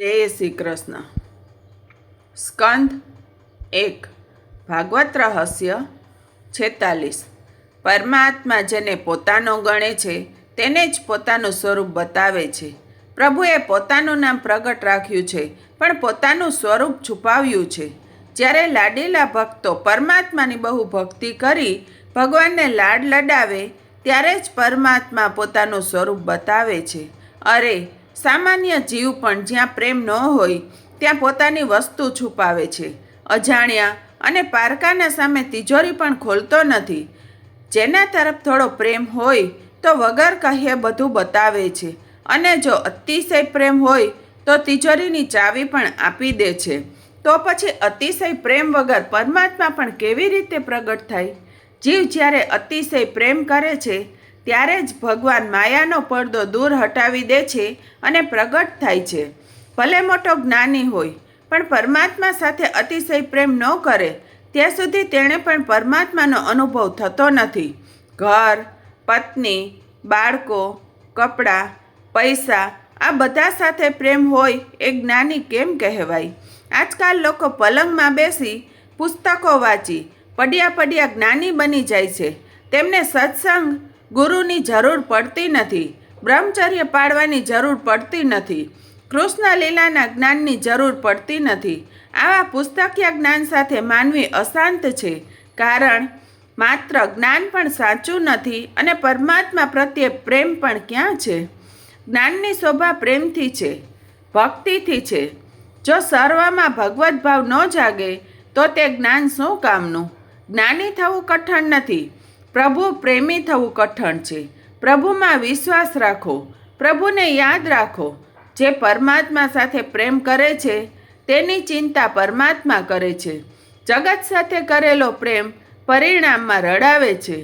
જય શ્રી કૃષ્ણ. સ્કંદ 1 ભાગવત રહસ્ય 46. પરમાત્મા જેને પોતાનો ગણે છે તેને જ પોતાનું સ્વરૂપ બતાવે છે. પ્રભુએ પોતાનું નામ પ્રગટ રાખ્યું છે પણ પોતાનું સ્વરૂપ છુપાવ્યું છે. જ્યારે લાડીલા ભક્તો પરમાત્માની બહુ ભક્તિ કરી ભગવાનને લાડ લડાવે ત્યારે જ પરમાત્મા પોતાનું સ્વરૂપ બતાવે છે. અરે સામાન્ય જીવ પણ જ્યાં પ્રેમ ન હોય ત્યાં પોતાની વસ્તુ છુપાવે છે. અજાણ્યા અને પારકાના સામે તિજોરી પણ ખોલતો નથી. જેના તરફ થોડો પ્રેમ હોય તો વગર કહ્યે બધું બતાવે છે અને જો અતિશય પ્રેમ હોય તો તિજોરીની ચાવી પણ આપી દે છે. તો પછી અતિશય પ્રેમ વગર પરમાત્મા પણ કેવી રીતે પ્રગટ થાય? જીવ જ્યારે અતિશય પ્રેમ કરે છે ત્યારે જ ભગવાન માયાનો પડદો દૂર હટાવી દે છે અને પ્રગટ થાય છે. ભલે મોટો જ્ઞાની હોય પણ પરમાત્મા સાથે અતિશય પ્રેમ ન કરે ત્યાં સુધી તેણે પણ પરમાત્માનો અનુભવ થતો નથી. ઘર, પત્ની, બાળકો, કપડાં, પૈસા આ બધા સાથે પ્રેમ હોય એ જ્ઞાની કેમ કહેવાય? આજકાલ લોકો પલંગમાં બેસી પુસ્તકો વાંચી પડ્યા જ્ઞાની બની જાય છે. તેમને સત્સંગ ગુરુની જરૂર પડતી નથી, બ્રહ્મચર્ય પાળવાની જરૂર પડતી નથી, કૃષ્ણ લીલાના જ્ઞાનની જરૂર પડતી નથી. આવા પુસ્તકીય જ્ઞાન સાથે માનવી અશાંત છે, કારણ માત્ર જ્ઞાન પણ સાચું નથી અને પરમાત્મા પ્રત્યે પ્રેમ પણ ક્યાં છે? જ્ઞાનની શોભા પ્રેમથી છે, ભક્તિથી છે. જો સર્વમાં ભગવત ભાવ ન જાગે તો તે જ્ઞાન શું કામનું? જ્ઞાની થવું કઠણ નથી, પ્રભુ પ્રેમી થવું કઠણ છે. પ્રભુમાં વિશ્વાસ રાખો, પ્રભુને યાદ રાખો. જે પરમાત્મા સાથે પ્રેમ કરે છે તેની ચિંતા પરમાત્મા કરે છે. જગત સાથે કરેલો પ્રેમ પરિણામમાં રડાવે છે.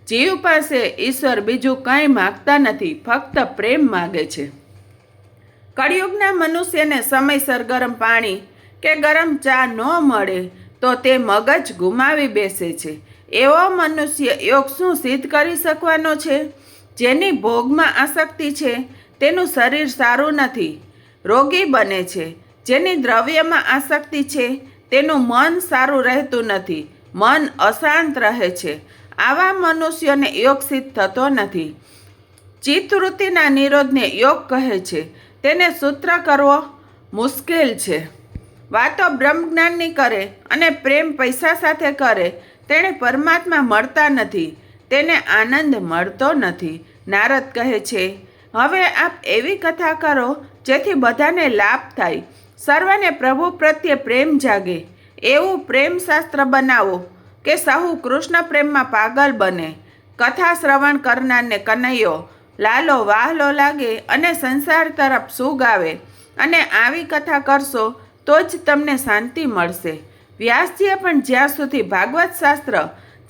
જીવ પાસે ઈશ્વર બીજું કંઈ માગતા નથી, ફક્ત પ્રેમ માગે છે. કળિયુગના મનુષ્યને સમયસર ગરમ પાણી કે ગરમ ચા ન મળે તો તે મગજ ગુમાવી બેસે છે. એવો મનુષ્ય યોગ શું સિદ્ધ કરી શકવાનો છે? જેની ભોગમાં આસક્તિ છે તેનું શરીર સારું નથી, રોગી બને છે. જેની દ્રવ્યમાં આસક્તિ છે તેનું મન સારું રહેતું નથી, મન અશાંત રહે છે. આવા મનુષ્યોને યોગ સિદ્ધ થતો નથી. ચિત્તવૃત્તિના નિરોધને યોગ કહે છે. તેને સૂત્ર કરવો મુશ્કેલ છે. વાતો બ્રહ્મજ્ઞાનની કરે અને પ્રેમ પૈસા સાથે કરે તેણે પરમાત્મા મળતા નથી, તેને આનંદ મળતો નથી. નારદ કહે છે, હવે આપ એવી કથા કરો જેથી બધાને લાભ થાય, સર્વને પ્રભુ પ્રત્યે પ્રેમ જાગે. એવું પ્રેમશાસ્ત્ર બનાવો કે સહુ કૃષ્ણ પ્રેમમાં પાગલ બને. કથા શ્રવણ કરનારને કનૈયો લાલો વાહલો લાગે અને સંસાર તરફ સૂગ આવે. અને આવી કથા કરશો તો જ તમને શાંતિ મળશે. વ્યાસજીએ પણ જ્યાં સુધી ભાગવત શાસ્ત્ર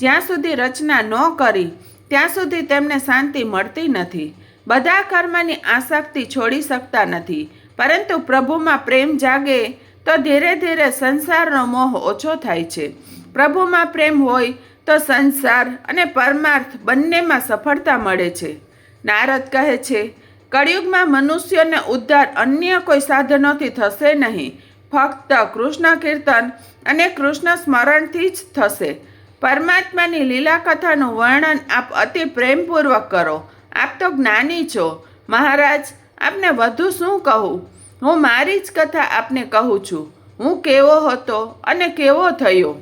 જ્યાં સુધી રચના ન કરી ત્યાં સુધી તેમને શાંતિ મળતી નથી. બધા કર્મની આસક્તિ છોડી શકતા નથી, પરંતુ પ્રભુમાં પ્રેમ જાગે તો ધીરે ધીરે સંસારનો મોહ ઓછો થાય છે. પ્રભુમાં પ્રેમ હોય તો સંસાર અને પરમાર્થ બંનેમાં સફળતા મળે છે. નારદ કહે છે, કળિયુગમાં મનુષ્યોને ઉદ્ધાર અન્ય કોઈ સાધનોથી થશે નહીં, ફક્ત કૃષ્ણ કીર્તન અને કૃષ્ણ સ્મરણથી જ થશે. પરમાત્માની લીલા કથાનું વર્ણન આપ અતિ પ્રેમપૂર્વક કરો. આપ તો જ્ઞાની છો. મહારાજ, આપને વધુ શું કહું? હું મારી જ કથા આપને કહું છું. હું કેવો હતો અને કેવો થયો.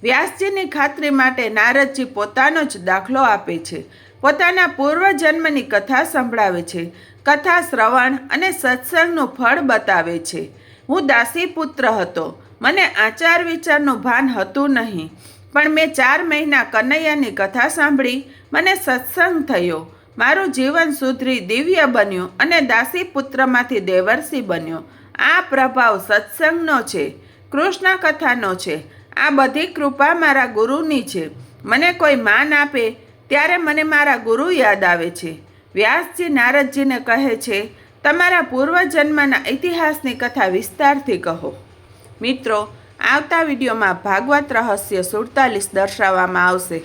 વ્યાસજીની ખાતરી માટે નારદજી પોતાનો જ દાખલો આપે છે. પોતાના પૂર્વજન્મની કથા સંભળાવે છે. કથા શ્રવણ અને સત્સંગનું ફળ બતાવે છે. હું દાસી પુત્ર હતો, મને આચાર વિચારનું ભાન હતું નહીં, પણ મેં 4 મહિના કનૈયાની કથા સાંભળી, મને સત્સંગ થયો, મારું જીવન સુધરી દિવ્ય બન્યું અને દાસી પુત્રમાંથી દેવર્ષિ બન્યો. આ પ્રભાવ સત્સંગનો છે, કૃષ્ણ કથાનો છે. આ બધી કૃપા મારા ગુરુની છે. મને કોઈ માન આપે ત્યારે મને મારા ગુરુ યાદ આવે છે. વ્યાસજી નારદજીને કહે છે, તમારા પૂર્વજન્મના ઇતિહાસની કથા વિસ્તારથી કહો. મિત્રો, આવતા વિડીયોમાં ભાગવત રહસ્ય 47 દર્શાવવામાં આવશે.